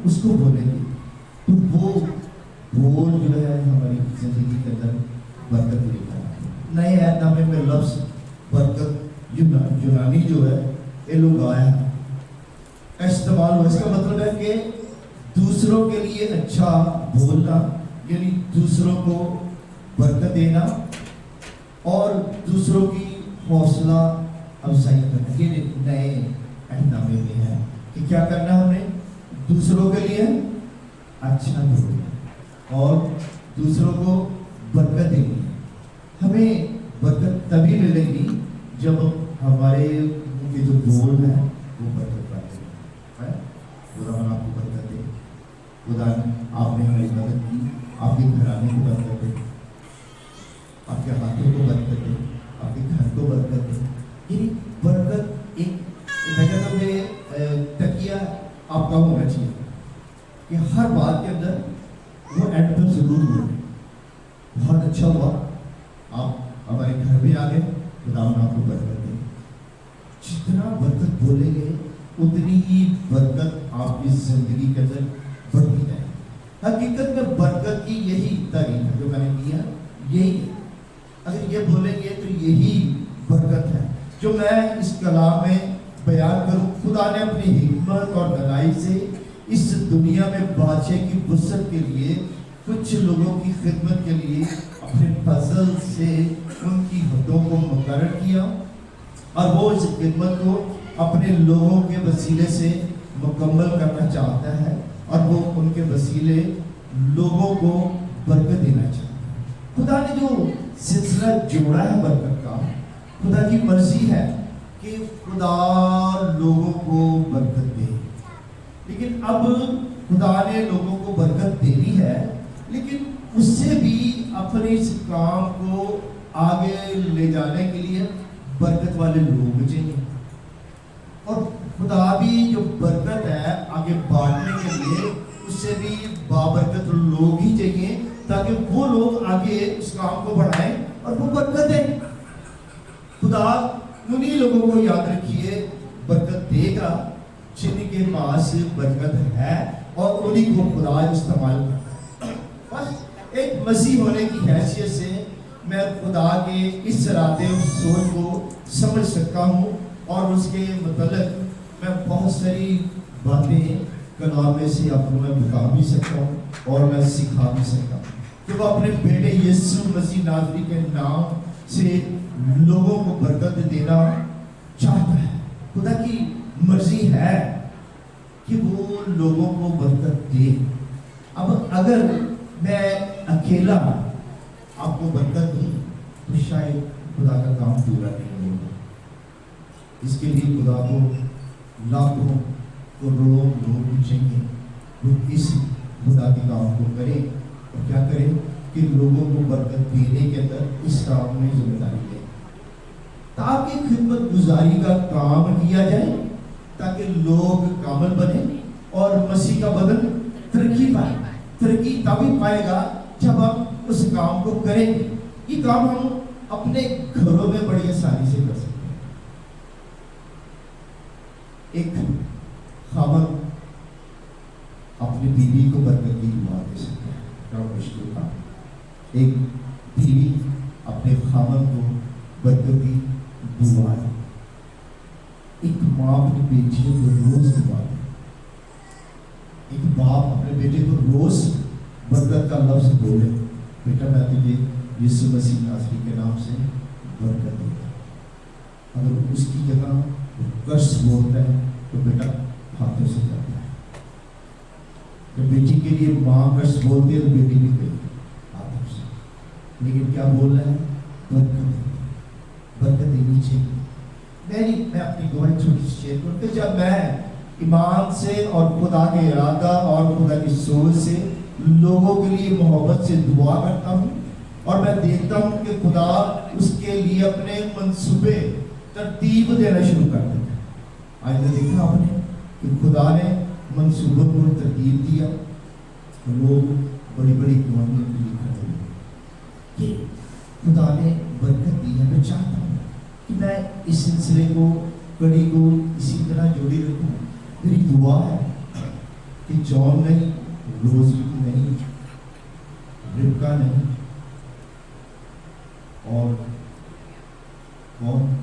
اس کو بولیں گے تو وہ بول جو ہے ہماری زندگی کے اندر برکت لے کر آئے. نئے عہد نامے میں لفظ برکت یونانی جو ہے ایلوگایا کا استعمال ہوا. اس کا مطلب ہے کہ دوسروں کے لیے اچھا بولنا، یعنی دوسروں کو برکت دینا اور دوسروں کی حوصلہ افزائی کرنا. یہ نئے عہد نامے میں ہے کہ کیا کرنا ہے، ہم نے دوسروں کے لیے اچھا بولنا اور دوسروں کو برکت دینی. ہمیں برکت تبھی ملے گی جب ہمارے کے جو بول ہیں وہ برکت پائے گا. خدا آپ کو برکت دے، خدا آپ نے ہماری مدد کی، آپ کے گھرانے کو برکت دے، آپ کے ہاتھوں کو برکت دے، آپ کے گھر کو برکت دے. یعنی برکت ایک میں کہتا ہوں کہ تکیہ آپ کا ہونا چاہیے کہ ہر بات کے اندر وہ اینڈ پر ضرور ہو. بہت اچھا ہوا آپ ہمارے گھر بھی آ گئے، خدا آپ کو برکت دے. جتنا برکت بولیں گے اتنی ہی برکت آپ کی زندگی کے اندر بڑھتی جائے. حقیقت میں برکت کی یہی تعریف ہے جو میں نے کیا، یہی ہے. اگر یہ بولیں گے تو یہی برکت ہے جو میں اس کلام میں بیان کروں. خدا نے اپنی حکمت اور دانائی سے اس دنیا میں بادشاہ کی وسعت کے لیے کچھ لوگوں کی خدمت کے لیے اپنے فضل سے ان کی حدوں کو مقرر کیا اور وہ اس خدمت کو اپنے لوگوں کے وسیلے سے مکمل کرنا چاہتا ہے اور وہ ان کے وسیلے لوگوں کو برکت دینا چاہتا ہے. خدا نے جو سلسلہ جوڑا ہے برکت کا، خدا کی مرضی ہے کہ خدا لوگوں کو برکت دے. لیکن اب خدا نے لوگوں کو برکت دینی ہے، لیکن اس سے بھی اپنے اس کام کو آگے لے جانے کے لیے برکت والے لوگ چاہیے. اور خدا بھی جو برکت ہے آگے بانٹنے کے لیے اس سے بھی بابرکت لوگ ہی چاہیے تاکہ وہ لوگ آگے اس کام کو بڑھائیں اور وہ برکت دیں. خدا انہی لوگوں کو یاد رکھیے برکت دے گا جن کے پاس برکت ہے اور انہی کو خدا استعمال کرتا ہے. بس ایک مسیح ہونے کی حیثیت سے میں خدا کے اس ارادے اور سوچ کو سمجھ سکتا ہوں اور اس کے متعلق میں بہت ساری باتیں کلام میں سے آپ کو میں بتا بھی سکتا ہوں اور میں سکھا بھی سکتا ہوں کہ وہ اپنے بیٹے یسوع مسیح ناصری کے نام سے لوگوں کو برکت دینا چاہتا ہے. خدا کی مرضی ہے کہ وہ لوگوں کو برکت دے. اب اگر میں اکیلا آپ کو برکت دوں تو شاید خدا کا کام پورا نہیں ہوگا. اس کے لیے خدا کو لاکھوں کروڑوں لوگ چاہیے جو اس خدا کے کام کو کرے اور کیا کرے کہ لوگوں کو برکت دینے کے اندر اس کام میں ذمہ داری لے تاکہ خدمت گزاری کا کام کیا جائے، تاکہ لوگ کامل بنے اور مسیح کا بدن ترقی پائے. ترقی تبھی پائے گا جب ہم اس کام کو کریں گے. یہ کام ہم اپنے گھروں میں بڑی آسانی سے کر سکتے ہیں. ایک خاوند اپنی بیوی کو برکت کی دعا دے سکتے ہیں، کیا مشکل کام. ایک بیوی اپنے خاوند کو برکت کی دعا ہے. ایک ماں اپنی بیٹیوں کو روز دعا دے. ایک باپ اپنے بیٹے کو روز برکت کا لفظ بولے، بیٹا میں تجھے یسوع مسیح ناصری کے نام سے برکت دیتا. اگر اس کی جگہ قرض بولتا ہے تو بیٹا ہاتھوں سے کرتا ہے. جب بیٹی کے لیے ماں قرض بولتی ہے تو بیٹی بھی گئی ہاتھوں سے. لیکن کیا بول رہا ہے؟ برکت دینی چاہیے. میں اپنی گواہی چھوٹی سی شیئر کروں کہ جب میں ایمان سے اور خدا کے ارادہ اور خدا کی سوچ سے لوگوں کے لیے محبت سے دعا کرتا ہوں اور میں دیکھتا ہوں کہ خدا اس کے لیے اپنے منصوبے ترتیب دینا شروع کر دیتا ہے. آج نے دیکھا آپ نے کہ خدا نے منصوبوں کو ترتیب دیا، لوگ بڑی بڑی قوموں کے لیے کھڑے ہوئے کہ خدا نے برکت دی ہے. میں چاہتا ہوں کہ میں اس سلسلے کو کڑی کو اسی طرح جوڑی رکھوں. میری دعا ہے کہ جون نہیں, روزی نہیں, ربکا نہیں, اور کون,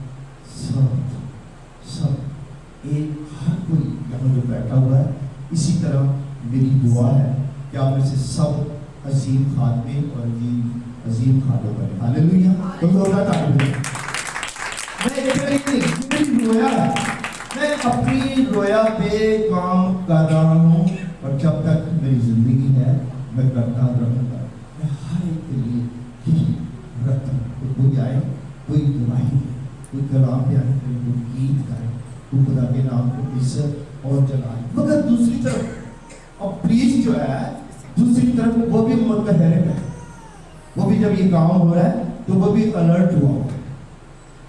سب ایک, ہر کوئی یہاں جو بیٹھا ہوا ہے. اسی طرح میری دعا ہے کہ آپ میں سے سب عظیم خاتمے اور عظیم خاتمے بنے. ہاللیلویا. تو لوگا تعریف. میں اپنی رویا پہ کام کر رہا ہوں, اور جب تک میری زندگی ہے میں کرتا رہوں گا. میں ہر ایک کے لیے یہی رکھتا ہوں. کوئی آئے, کوئی گواہی, کوئی کلام بیان کرے, کوئی گیت گائے, کوئی خدا کے نام کو عزت اور جلائے. مگر دوسری طرف اب پریچ جو ہے, دوسری طرف وہ بھی متحرک ہے. وہ بھی جب یہ کام ہو رہا ہے تو وہ بھی الرٹ ہوا ہوا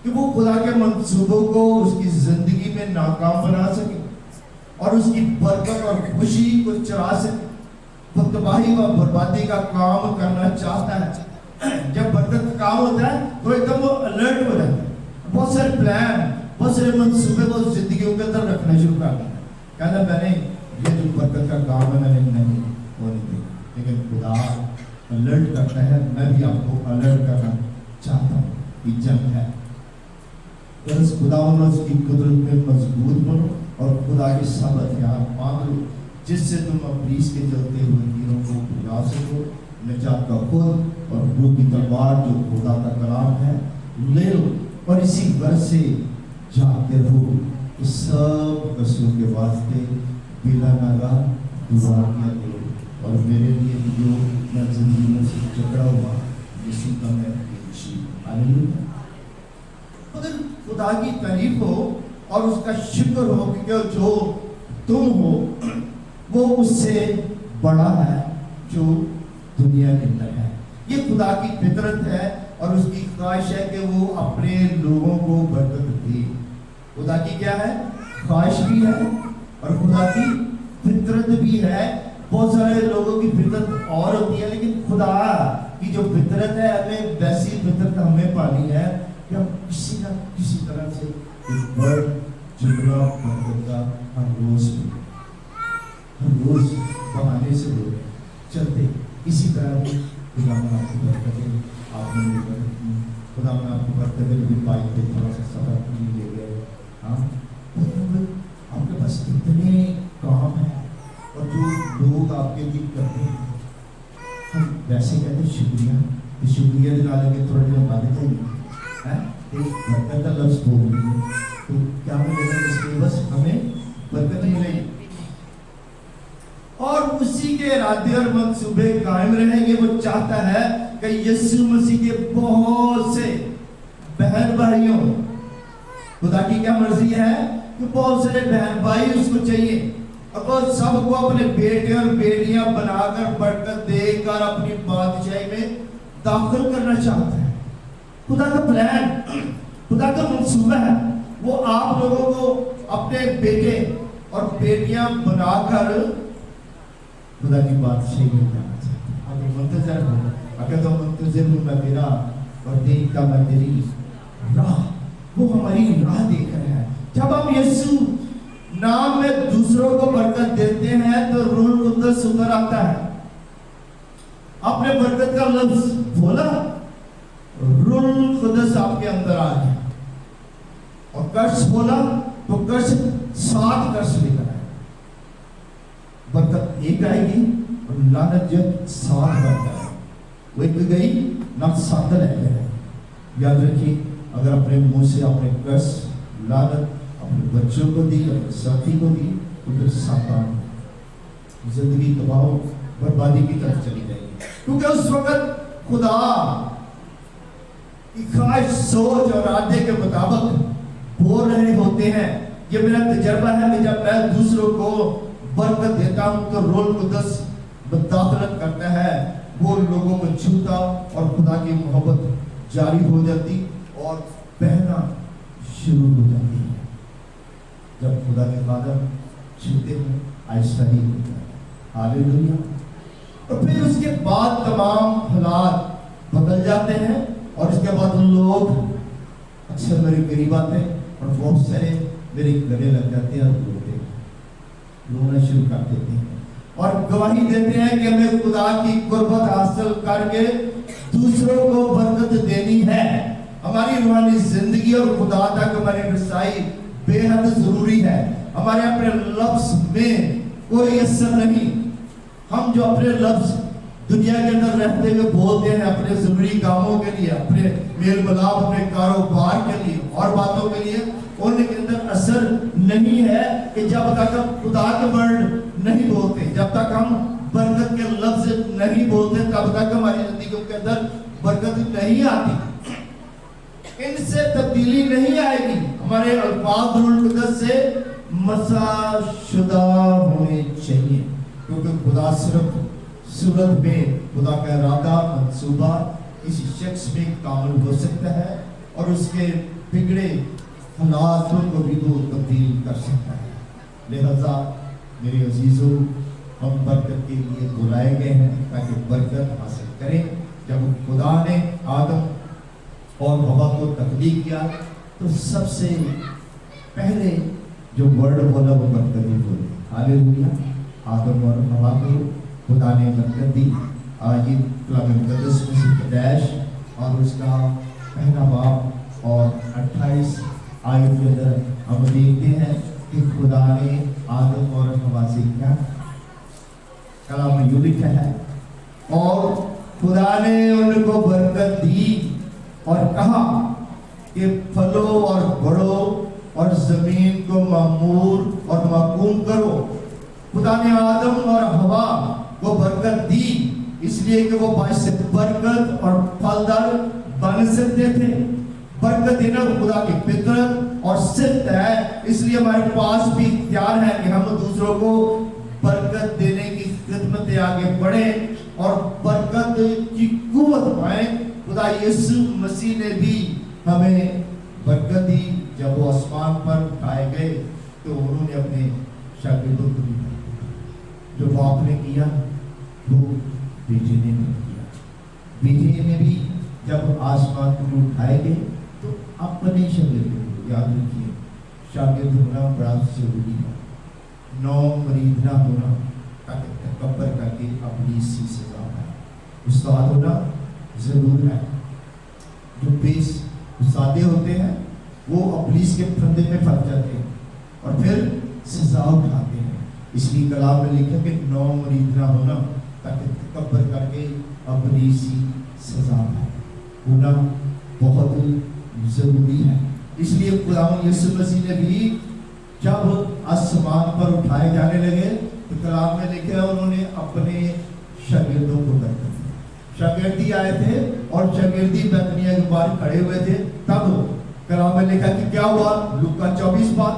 کہ وہ خدا کے منصوبوں کو اس کی زندگی میں ناکام بنا سکے اور اس کی برکت اور خوشی کو چرا سکے. وہ تباہی و بربادی کا کام کرنا چاہتا ہے. جب برکت کا کام ہوتا ہے تو ایک دم وہ الرٹ ہو جاتا ہے. بہت سارے پلان, بہت سارے منصوبے وہ زندگیوں کے اندر رکھنا شروع کر دیا. کہنا میں نے یہ جو برکت کا کام ہے میں نے نہیں ہونے دیا. لیکن خدا الرٹ کرتا ہے, میں بھی آپ کو الرٹ کرنا چاہتا ہوں. یہ جنگ ہے. بس خدا اس کی قدرت میں مضبوط بنو اور خدا کے سب ہتھیار مانگ لو جس سے تم ابلیس کے جلتے ہوئے تیروں کو بجھا سکو. نجات کا خود اور روح کی تلوار جو خدا کا کلام ہے لے لو, اور اسی غرض سے جاگتے رہو کہ سب قصوں کے واسطے بلا ناگا دعا کیا کرو. اور میرے لیے جو میں زندگی میں سے جکڑا ہوا یسوع کا میں ہاللیلویا. اگر خدا کی تعریف ہو اور اس کا شکر ہو کہ جو تم ہو وہ اس سے بڑا ہے جو دنیا کے اندر ہے. یہ خدا کی فطرت ہے اور اس کی خواہش ہے کہ وہ اپنے لوگوں کو برکت دے. خدا کی کیا ہے, خواہش بھی ہے اور خدا کی فطرت بھی ہے. بہت سارے لوگوں کی فطرت اور ہوتی ہے, لیکن خدا کی جو فطرت ہے ہمیں ویسی فطرت ہمیں پانی ہے کہ ہم کسی نہ کسی طرح سے ایک بڑھ جگڑا برکت کا ہر روز بہانے سے لوگ چلتے. اسی طرح بھی خدا میں آپ کو برکت دے. آپ نے خدا میں آپ کو برکت دے. میری بائک پہ تھوڑا سا سفر لے گئے. ہاں, آپ کے پاس اتنے کام ہیں اور جو لوگ آپ کے لیے کرتے ہیں, ہم ویسے کہتے ہیں شکریہ. شکریہ دلا لیں گے تھوڑا دیر بعد ایک برکت کا لفظ بول رہی ہے تو کیا ملے گا اس کے بس ہمیں برکت ملے گی. اور اسی کے ارادے اور منصوبے قائم رہیں گے. وہ چاہتا ہے کہ یسوع مسیح کے بہت سے بہن بھائیوں, خدا کی کیا مرضی ہے کہ بہت سارے بہن بھائی اس کو چاہیے اور وہ سب کو اپنے بیٹے اور بیٹیاں بنا کر برکت دے کر اپنی بادشاہی میں داخل کرنا چاہتا ہے. خدا کا پلان, خدا کا منصوبہ ہے وہ آپ لوگوں کو اپنے بیٹے اور بیٹیاں بنا کر خدا کی بادشاہی میں جانا چاہتا ہے. اگر منتظر ہو, اگر تو منتظر ہوں میں تیرا اور دیکھتا میں تیری راہ, وہ ہماری راہ دیکھ رہے ہیں. جب ہم یسوع نام میں دوسروں کو برکت دیتے ہیں تو روح القدس اتر آتا ہے. آپ نے برکت کا لفظ بولا, روح القدس آپ کے اندر آ گیا. اور کرس بولا تو کرس 7 کرس لے کر آئے. برکت ایک آئے گی اور لعنت جب 7 بنتا ہے. وہ ایک گئی نہ 7 رہ گئے. یاد رکھیے, اگر اپنے منہ سے اپنے کرس لعنت اپنے بچوں کو دی, اپنے ساتھی کو دی, تو پھر 7 زندگی تباہ بربادی کی طرف چلی جائے گی. کیونکہ اس وقت خدا کی خواہش, سوچ اور ارادے کے مطابق بول رہے ہوتے ہیں. یہ میرا تجربہ ہے کہ جب میں دوسروں کو برکت دیتا ہوں تو روح القدس مداخلت کرتا ہے, وہ لوگوں کو چھوتا اور خدا کی محبت جاری ہو جاتی اور بہنا شروع ہو جاتی ہے. جب خدا کے قدم چھوتے ہیں آہستہ ہی ہوتا ہے. ہاللیلویا. اور پھر اس کے بعد تمام حالات بدل جاتے ہیں اور اس کے بعد لوگ اکثر میرے قریب آتے ہیں اور بہت سارے میرے گلے لگ جاتے ہیں اور روتے ہیں, رونا شروع کر دیتے ہیں. गवाही देते हैं कि हमें खुदा की कुर्बत हासिल करके दूसरों को बरकत देनी है। हमारी रूहानी जिंदगी और खुदा तक हमारी रसाई बेहद जरूरी है। हमारे अपने लफ्ज में कोई असर नहीं। हम जो अपने लफ्ज दुनिया के अंदर रहते हुए बोलते हैं अपने जरूरी कामों के लिए, अपने मेल मिलाप, अपने कारोबार के लिए और बातों के लिए, उनके अंदर असर नहीं है कि जब तक हम खुदा के वर्ड नहीं बोलते, जब तक हम बरकत के लफ्ज नहीं बोलते, तब तक हमारी जिंदगी के अंदर बरकत नहीं आती। इनसे तब्दीली नहीं आएगी। हमारे अल्फाज रूल कुदरत से मसाशुदा होने चाहिए, क्योंकि खुदा सिर्फ सूरत में खुदा का इरादा मंसूबा किसी शख्स में कामिल हो सकता है और उसके बिगड़े हालातों को भी वो तब्दील कर सकता है। लिहाजा मेरे अजीजों, हम बरकत के लिए बुलाए गए हैं ताकि बरकत हासिल करें। जब खुदा ने आदम और हवा को तख्लीक किया तो सबसे पहले जो वर्ड बोला वो बरकत ही बोले। हालेलुया। आदम और हवा को खुदा ने बरकत दी। आज कलाम मुक़द्दस में से पैदाइश और उसका पहला बाब और 28 आयत के अंदर हम देखते हैं कि खुदा ने आदम और हवा से क्या कलाम में यूं लिखा है, और खुदा ने उनको बरकत दी और कहा कि फलो और बढ़ो और जमीन को मामूर और महकूम करो। खुदा ने आदम और हवा को बरकत दी इसलिए कि वो बाइस बरकत और फलदार बन सकते थे। बरकत देना खुदा की फितरत और सिर्फ है, इसलिए हमारे पास भी इख्तियार है कि हम दूसरों को बरकत देने की खिदमत में आगे बढ़े और बरकत की कुव्वत पाए। खुदा यीशु मसीह ने भी हमें बरकत दी। जब वो आसमान पर उठाए गए तो उन्होंने अपने शागिर्दों को भी जो बाप ने किया वो बेटे ने भी किया। बेटे ने भी जब आसमान पर उठाए गए तो अपने शागिर्दों को, याद रखिए, शागिर्द होना बड़ा जरूरी है। नौ मरीद ना होना ताकि तकब्बर करके अपनी सी सजा पाए। उस्ताद होना जरूर है। जो बेस उस्तादे होते हैं वो अबलीस के फंदे में फंस जाते हैं और फिर सजा उठाते हैं। इसलिए कलाम में लिखा कि नौ मरीद ना होना ताकि तकब्बर करके अपनी सी सजा पाए। होना बहुत जरूरी है। इसलिए खुदावंद यीशु मसीह ने भी जब आसमान पर उठाए जाने लगे तो कलाम में लिखा उन्होंने अपने शागिर्दों को बरकत दी। शागिर्दी आए थे और शागिर्दी बैतनिया के बाहर खड़े हुए थे। तब कलाम में लिखा कि क्या हुआ, लूका 24 बात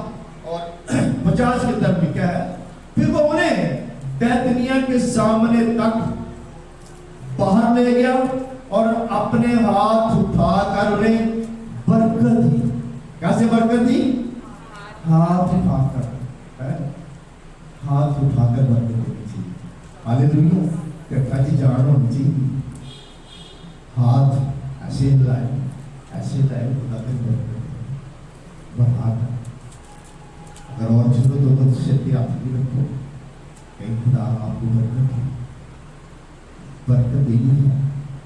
और 50 के अंदर लिखा है, फिर वो उन्हें बैतनिया के सामने तक बाहर ले गया और अपने हाथ उठाकर उन्हें बरकत दी। कैसे बरकत दी? हाथ उठाकर, हाथ उठाकर बरकत देनी चाहिए। हालेलुया। कहता जी जान होनी चाहिए। हाथ ऐसे लाए, ऐसे लाए, खुदा के बरकत बढ़ा। अगर और चलो तो शक्ति आप भी रखो, कहीं खुदा आपको बरकत देनी है।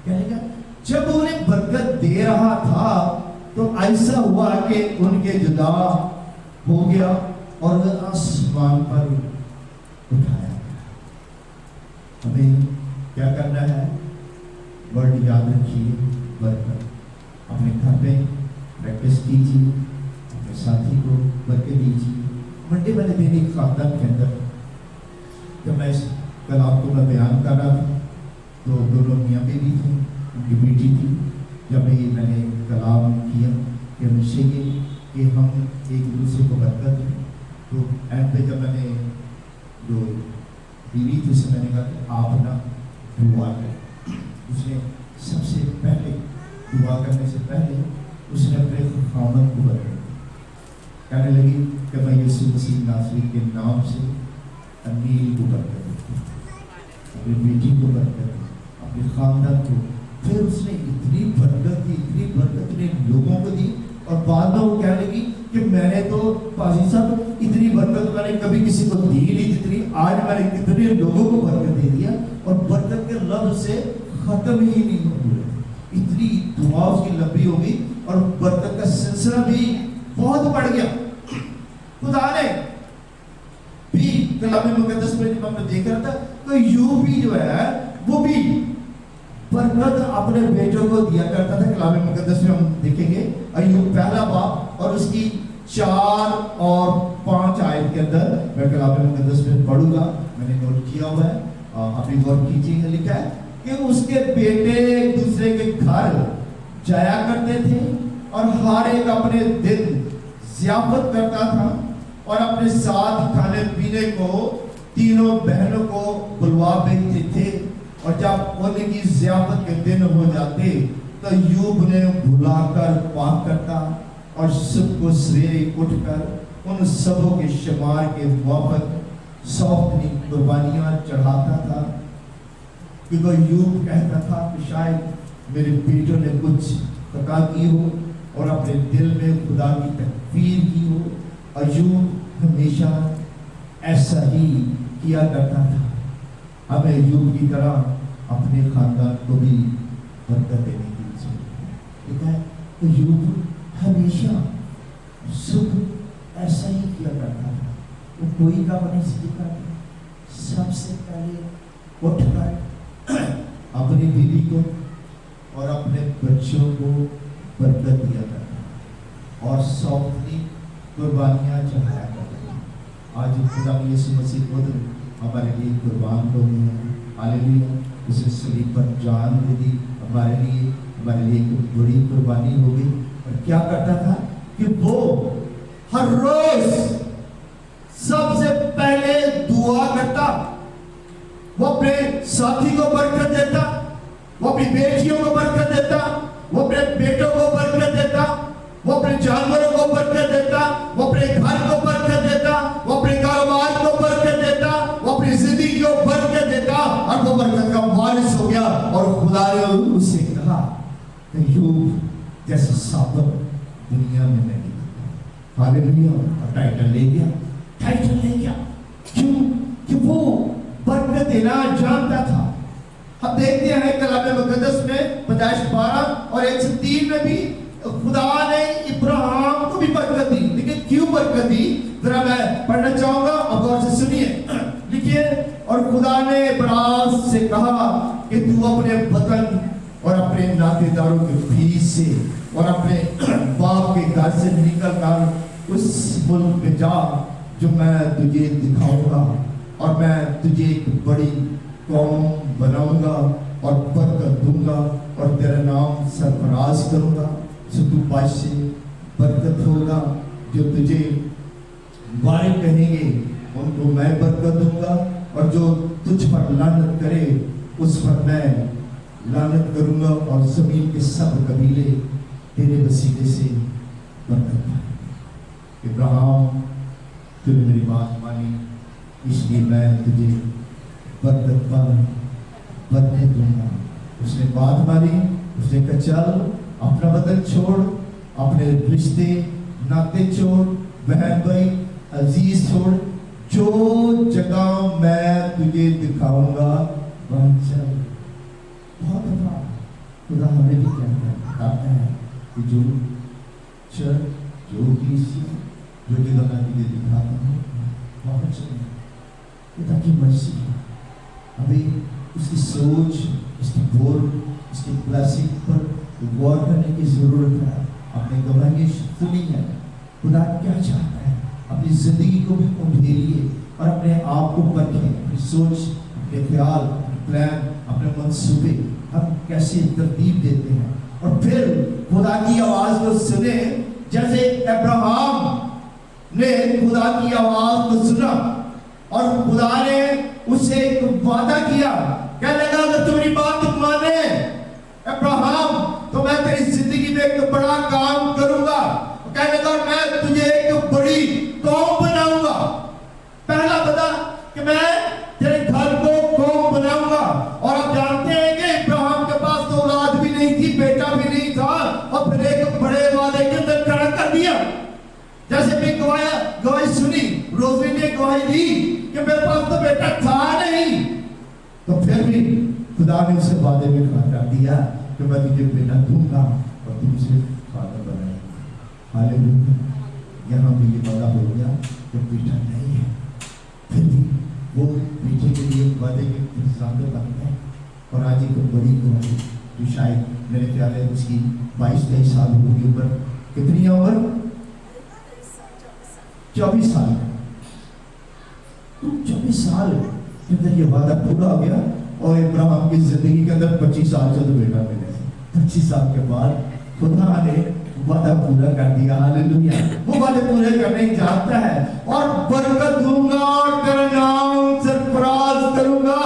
कहेगा जब उन्हें बरकत दे रहा था तो ऐसा हुआ कि उनके जुदा हो गया और आसमान पर उठाया गया। हमें क्या करना है? वर्ड याद रखिए, बरकत अपने घर में प्रैक्टिस कीजिए, अपने साथी को बरकत दीजिए। मंडे वाले दिन एक खानदान के अंदर जब मैं इस कलाम को मैं बयान कर रहा था तो दोनों मियाँ बेटी थे, उनकी बेटी थी। जब मैंने कलाम किया कि मुझसे ये कि हम एक दूसरे को बरकत दें, तो एंड पे जब मैंने जो बीवी थी उससे मैंने कहा कि आप ना दुआ करें। उसने सबसे पहले दुआ करने से पहले उसने अपने खामद को बरकत दी। कहने लगी कि मैं यीशु मसीह नासरी के नाम से अमीर को बरकत देती हूँ, अपनी बेटी को बरकत दी, अपने खानदान को। फिर उसने इतनी बरकत ने लोगों को दी और बाद में वो कहने लगी कि मैंने तो पाजी साहब इतनी बरकत मैंने कभी किसी को दी नहीं जितनी आज मैंने कितने लोगों को बरकत से खत्म ही नहीं हुए। इतनी दुआ उसकी लंबी हो गई और बरकत का सिलसिला भी बहुत बढ़ गया। खुदा ने भी कलाम मुकद्दस में जब मैं देख रहा था तो यूब भी जो है वो भी बरकत अपने बेटों को दिया करता था। कलाम मुकद्दस में हम देखेंगे अय्यूब पहला बाब और उसकी 4 और 5 आयत के अंदर मैं कलाम मुकद्दस में पढ़ूंगा, मैंने नोट किया हुआ है, अपनी गौर कीजिएगा। लिखा है कि उसके बेटे एक दूसरे के घर जाया करते थे और हर एक अपने दिन ज़ियाफत करता था और अपने साथ खाने पीने को तीनों बहनों को बुलवा भेजते थे। और जब उनकी ज़ियाफत के दिन हो जाते तो यूब ने बुलाकर पाक करता और सबको सवेरे उठकर उन सबों के शुमार के मुआफ़िक सौंपनी कुर्बानियाँ चढ़ाता था। क्योंकि यूब कहता था कि शायद मेरे बेटों ने कुछ खता की हो और अपने दिल में खुदा की तकफीर की हो। अय्यूब हमेशा ऐसा ही किया करता था। हमें अय्यूब की तरह अपने खानदान को भी बरकत देने की जरूरत है। अय्यूब हमेशा सुबह ऐसा ही किया करता था। वो कोई काम नहीं सीखता था, सबसे पहले उठकर अपनी बीवी को और अपने बच्चों को बरकत दिया करता और सौंपनी कुर्बानियाँ चढ़ाया करता। आज खुदा यीशु मसीह खुद हमारे लिए कुर्बान हो गए हैं। हालेलुया। उसे सलीब पर जान दे दी हमारे लिए एक बड़ी कुर्बानी हो गई। और क्या करता था कि वो हर रोज सबसे पहले दुआ करता, वो अपने साथी को बरकत देता, वो अपनी बेटियों को बरकत देता, वो अपने बेटों को बरकत देता, वो अपने जानवरों को बरकत देता, वो अपने घर को बरकत देता, वो अपने कारोबार को बरकत देता, वो अपनी जिंदगी को बरकत देता और वो बरकत का वारिस हो गया। और खुदा ने उससे कहा कि यूब जैसा साबत दुनिया में नहीं। हालेलुया। और टाइटल ले गया। क्यों? कि वो बरकत देना जानता था। हम देखते हैं कलाम मुकद्दस में पैदाइश 12 और 103 में भी खुदा ने इब्राहिम को भी बरकत दी। लेकिन क्यों बरकत दी? जरा मैं पढ़ना चाहूंगा, अब गौर से सुनिए। लिखिए, और खुदा ने इब्राहिम से कहा कि तू अपने वतन और अपने नातेदारों के बीच से और अपने बाप के घर से निकल कर उस मुल्क में जा जो मैं तुझे दिखाऊंगा, और मैं तुझे एक बड़ी कौम बनाऊंगा और बरकत दूंगा और तेरा नाम सरफराज करूंगा। सो तू बादशाह बरकत होगा। जो तुझे बारे कहेंगे उनको मैं बरकत दूंगा, और जो तुझ पर लानत करे उस पर मैं लानत करूंगा, और जमीन के सब कबीले तेरे वसीले से बरकत पाएंगे। इब्राहिम, तूने मेरी बात मानी, इसलिए मैं तुझे बरकत दूंगा। उसने बात मानी। उसने कहा चल अपना वतन छोड़, अपने रिश्ते नाते छोड़, बहन भाई अजीज छोड़, जो जगह मैं तुझे दिखाऊंगा वहां चल। बहुत दफा खुदा हमें भी कहता है कि जो चर्च जो जगह मैं तुझे दिखाता हूँ वहां चल। खुदा की मर्जी अभी उसकी सोच, उसकी बोल, उसकी ब्लेसिंग पर गौर करने की जरूरत है। अपने गवाही सुनी है खुदा क्या चाहता है। अपनी जिंदगी को भी उंडेलिए और अपने आप को परखें, अपनी सोच, अपने ख्याल, अपने प्लान, अपने मंसूबे हम कैसे तरतीब देते हैं, और फिर खुदा की आवाज को सुने। जैसे अब्राहम ने खुदा की आवाज को सुना और खुदा ने उससे एक वादा किया, कहने लगा अगर तुम्हारी बात माने अब्राहम तो मैं तेरी जिंदगी में एक बड़ा काम करूंगा। कहने लगा मैं तुझे एक बड़ी कौम बनाऊंगा। पहला बता कि मैं तेरे घर को कौम बनाऊंगा। और आप जानते हैं कि इब्राहिम के पास तो औलाद भी नहीं थी, बेटा भी नहीं था, और फिर एक बड़े वादे के अंदर खड़ा कर दिया। जैसे भी गवाही सुनी, रोज़ी ने गवाही दी कि मेरे पास तो बेटा था नहीं, तो फिर भी खुदा ने उसे वादे में खड़ा दिया कि मैं तुझे बेटा दूंगा और तू उसे फादर बनाएगा। हालेलुया। यहाँ भी ये वादा हो गया कि बेटा नहीं है, फिर भी वो बेटे के लिए वादे के इंतजार बन गए। और आज एक बड़ी गुआही जो शायद मेरे ख्याल है उसकी 22-23 साल होगी उम्र। कितनी है उम्र? 24 साल। तो 24 साल के अंदर ये वादा पूरा हो गया और इब्राहिम की जिंदगी के अंदर 25 साल से तो बेटा मिले। 25 साल के बाद खुदा ने वादा पूरा कर दिया। हालेलुया। वो वादे पूरे करने जानता है और बरकत दूंगा और तेरा नाम सरफराज करूंगा।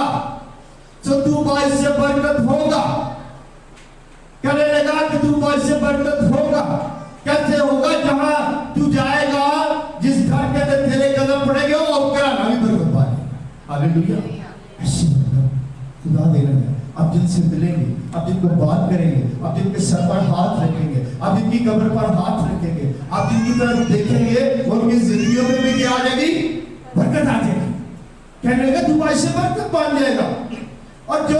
तो तू बाइस से बरकत होगा। कहने लगा कि तू बाइस से बरकत होगा। कैसे होगा? जहां तू जाएगा, जिस घर के अंदर तेरे कदम पड़ेंगे वो तेरा नाम भी बरकत पाएगा। हालेलुया। ऐसी बरकत खुदा देना है। आप जिनसे मिलेंगे, आप जिनको बात करेंगे, आप जिनके सर पर हाथ रखेंगे, आप जिनकी कब्र पर हाथ रखेंगे, आप जिनकी तरफ देखेंगे, उनकी जिंदगियों में भी क्या आ जाएगी? बरकत आ जाएगी। कहने लगा तू बाइस से बरकत बन जाएगा और जो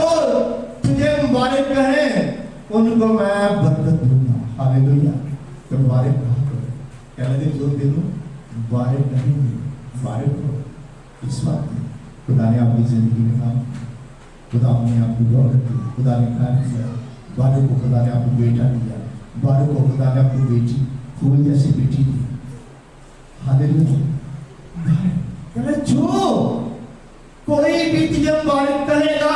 तुझे मुबारक कहें उनको मैं बरकत दूंगा। हालेलुया। तो मुबारक कहा करो। कहने लगे जो दे दूं मुबारक नहीं दे, मुबारक करो। इस बात में खुदा ने आपकी जिंदगी में काम, खुदा ने आपको दौलत दी, खुदा ने कार्य किया। बारों को खुदा ने आपको बेटा दिया, बारों को खुदा ने आपको बेटी, फूल जैसी बेटी दी। हालेलुया। कहने जो कोई भी तुझे मुबारक कहेगा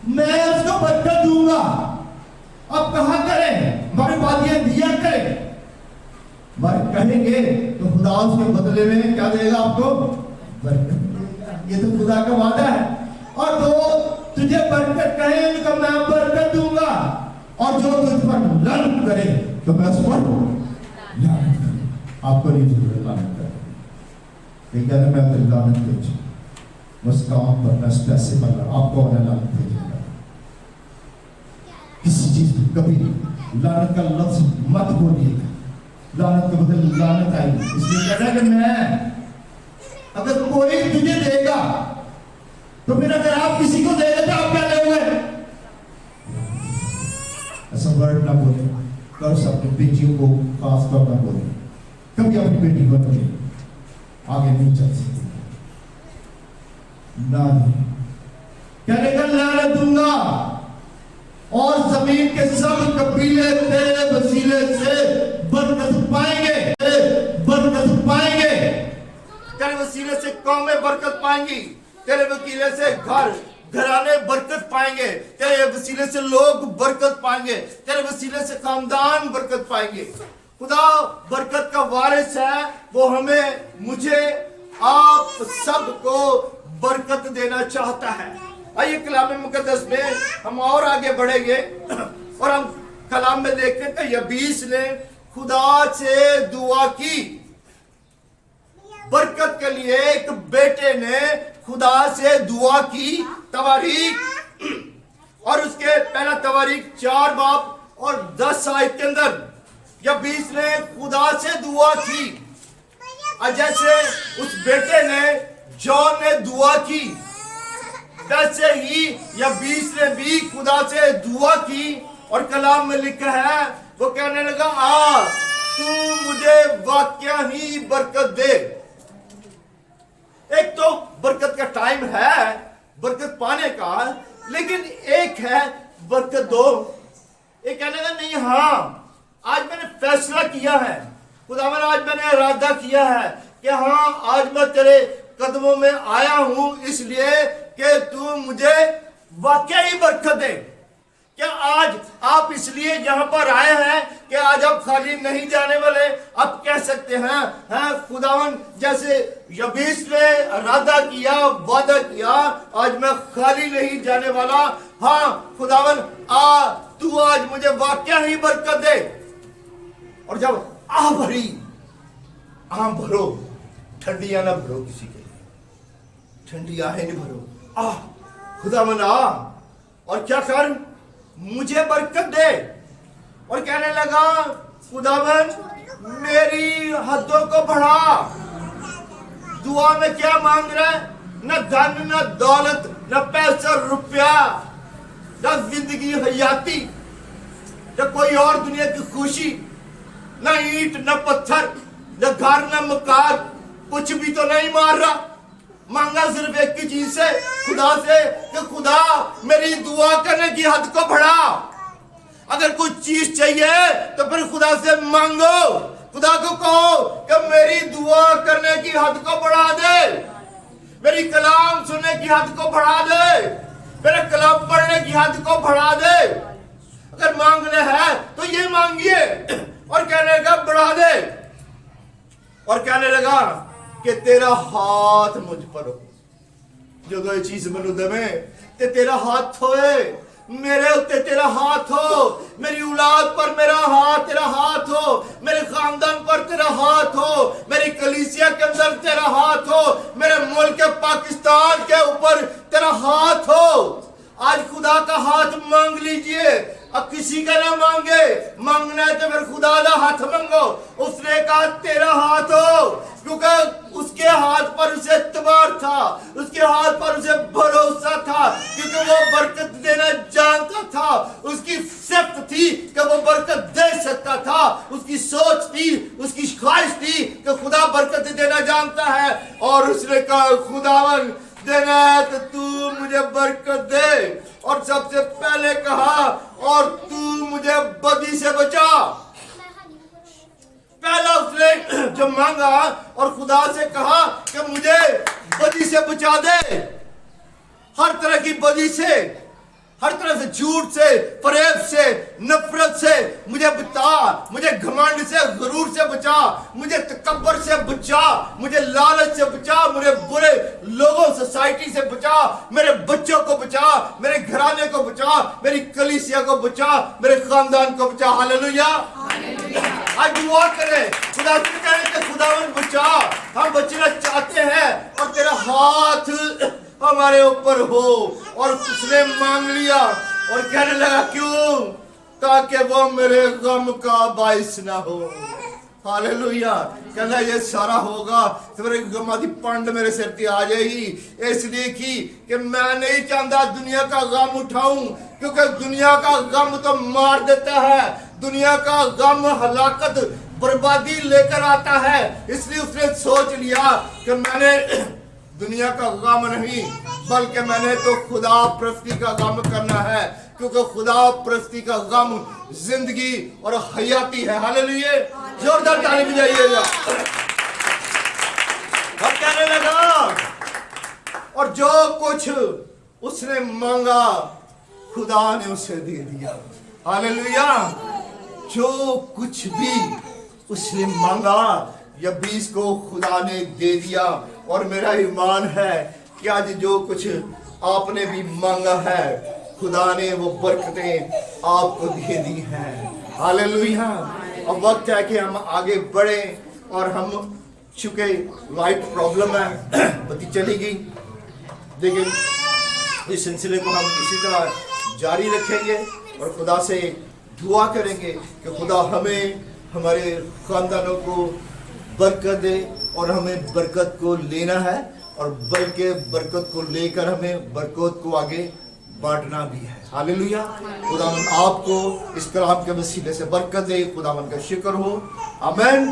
मैं उसको बरकत दूंगा। अब कहा करें? हमारी बातें दिया करें। बरकत कहेंगे तो खुदा उसके बदले में क्या देगा? आपको बरकत देगा। ये तो खुदा का वादा है। और जो तुझे बरकत कहे उनको मैं बरकत दूंगा और जो तुझ पर लानत करे तो मैं उस पर लानत करूंगा। आपको नहीं जरूरत लानत करने। एक कहना मैं तो लानत भेजूं बस काम पर, बस पैसे पर, आपको मैं लानत भेजूंगा। किसी चीज पर कभी लानत का लफ्ज मत बोलिएगा। लानत के बदले लानत आएगी। इसलिए कहना कि मैं, अगर कोई तुझे देगा तो फिर अगर आप किसी को दे देते आप क्या लेंगे? ऐसा वर्ड ना बोले। कर अपनी बेटियों को खास कर ना बोले। कभी अपनी बेटी को बोले आगे नहीं चल सकती ना। कहने का लानत दूंगा और जमीन के सब कबीले तेरे वसीले से बरकत पाएंगे, बरकत पाएंगे। तेरे वसीले से कौमें बरकत पाएंगी, तेरे वसीले से घराने बरकत पाएंगे, तेरे वसीले से लोग बरकत पाएंगे, तेरे वसीले से खानदान बरकत पाएंगे। खुदा बरकत का वारिस है। वो हमें, मुझे, आप सबको बरकत देना चाहता है। आइए कलाम मुकद्दस में हम और आगे बढ़ेंगे और हम कलाम में देखते हैं कि यबीस ने खुदा से दुआ की बरकत के लिए। एक बेटे ने खुदा से दुआ की। तवारीख और उसके पहला तवारीख 4 बाब और 10 आयत के अंदर यबीस ने खुदा से दुआ की। और जैसे उस बेटे ने, जॉन ने दुआ की, वैसे ही यबीस ने भी खुदा से दुआ की। और कलाम में लिखा है, वो कहने लगा आ तू मुझे वाकया ही बरकत दे। एक तो बरकत का टाइम है बरकत पाने का, लेकिन एक है बरकत दो। एक कहने का नहीं, हाँ आज मैंने फैसला किया है, खुदावन आज मैंने इरादा किया है कि हाँ आज मैं तेरे कदमों में आया हूं इसलिए कि तू मुझे वाकई ही बरकत दे। क्या आज आप इसलिए यहाँ पर आए हैं कि आज आप खाली नहीं जाने वाले? आप कह सकते हैं खुदावन जैसे यबीस ने इरादा किया, वादा किया, आज मैं खाली नहीं जाने वाला। हाँ खुदावन तू आज मुझे वाकया ही बरकत दे। और जब भरो, ठंडियां ना भरो किसी के लिए, ठंडी आहें नहीं भरो। खुदावन और क्या कर, मुझे बरकत दे। और कहने लगा खुदावन मेरी हदों को बढ़ा। दुआ में क्या मांग रहा है? न धन, न दौलत, न पैसा रुपया, نہ زندگی حیاتی، نہ کوئی اور دنیا کی خوشی، نہ اینٹ نہ پتھر، نہ گھر نہ مکان، کچھ بھی تو نہیں مار رہا. مانگا صرف ایک کی چیز سے، خدا سے، کہ خدا میری دعا کرنے کی حد کو بڑھا. اگر کچھ چیز چاہیے تو پھر خدا سے مانگو. خدا کو کہو کہ میری دعا کرنے کی حد کو بڑھا دے، میری کلام سننے کی حد کو بڑھا دے، میرے کلام پڑھنے کی حد کو بڑھا دے. اگر مانگنے ہے تو یہ مانگیے. اور کہنے لگا بڑھا دے، اور کہنے لگا کہ تیرا ہاتھ مجھ پر ہو. جو دو چیز منو دمے تے تیرا ہاتھ ہوئے، میرے اتے تیرا ہاتھ ہو، میری اولاد پر میرا ہاتھ، تیرا ہاتھ ہو، میرے خاندان پر تیرا ہاتھ ہو، میری کلیسیا کے اندر تیرا ہاتھ ہو، میرے ملک پاکستان کے اوپر تیرا ہاتھ ہو. آج خدا کا ہاتھ مانگ لیجئے. اب کسی کا نہ مانگے، مانگنا ہے تو پھر خدا کا ہاتھ مانگو. اس نے کہا تیرا ہاتھ ہو، کیونکہ اس کے ہاتھ پر اسے اعتبار تھا، اس کے ہاتھ پر اسے بھروسہ تھا، کیونکہ وہ برکت دینا جانتا تھا. اس کی صفت تھی کہ وہ برکت دے سکتا تھا. اس کی سوچ تھی، اس کی خواہش تھی کہ خدا برکت دینا جانتا ہے. اور اس نے کہا خداوند دینا ہے تو تو مجھے برکت دے. اور سب سے پہلے کہا اور تو مجھے بدی سے بچا. پہلا اس نے جو مانگا اور خدا سے کہا کہ مجھے بدی سے بچا دے، ہر طرح کی بدی سے، ہر طرح سے جھوٹ سے، فریب سے، نفرت سے مجھے بچا، مجھے گھمنڈ سے، غرور سے بچا، مجھے تکبر سے بچا، مجھے لالچ سے بچا، مجھے برے لوگوں سوسائٹی سے بچا، میرے بچوں کو بچا، میرے گھرانے کو بچا، میری کلیسیا کو بچا، میرے خاندان کو بچا. ہاللویا. آج دعا کریں، خدا سے کہیں کہ خداوند بچا. ہم بچنا چاہتے ہیں اور تیرا ہاتھ ہمارے اوپر ہو. اور اس نے مانگ لیا اور کہنے لگا کیوں؟ تاکہ وہ میرے غم کا باعث نہ ہو. ہاللویا. کہنا یہ سارا ہوگا تو میرے غم دی پنڈ میرے سر تے آ جائے گی. اس لیے کہ میں نہیں چاہتا دنیا کا غم اٹھاؤں، کیونکہ دنیا کا غم تو مار دیتا ہے. دنیا کا غم ہلاکت بربادی لے کر آتا ہے. اس لیے اس نے سوچ لیا کہ میں نے دنیا کا غم نہیں بلکہ میں نے تو خدا پرستی کا غم کرنا ہے، کیونکہ خدا پرستی کا غم زندگی اور حیاتی ہے. ہاللویا. زوردار تالی بجائیے گا. اب کہنے لگا اور جو کچھ اس نے مانگا خدا نے اسے دے دیا. ہاللویا. جو کچھ بھی اس نے مانگا یا 20 کو خدا نے دے دیا. اور میرا ایمان ہے کہ آج جو کچھ آپ نے بھی مانگا ہے خدا نے وہ برکتیں آپ کو دے دی ہیں. ہاللویا. اب وقت ہے کہ ہم آگے بڑھیں. اور ہم چونکہ لائٹ پرابلم ہے، بتی چلی گئی، لیکن اس سلسلے کو ہم اسی طرح جاری رکھیں گے اور خدا سے دعا کریں گے کہ خدا ہمیں، ہمارے خاندانوں کو برکت دے. اور ہمیں برکت کو لینا ہے اور بلکہ برکت کو لے کر ہمیں برکت کو آگے بانٹنا بھی ہے. ہاللویا. خداوند آپ کو اس کلام کے وسیلے سے برکت دے. خداوند کا شکر ہو. آمین.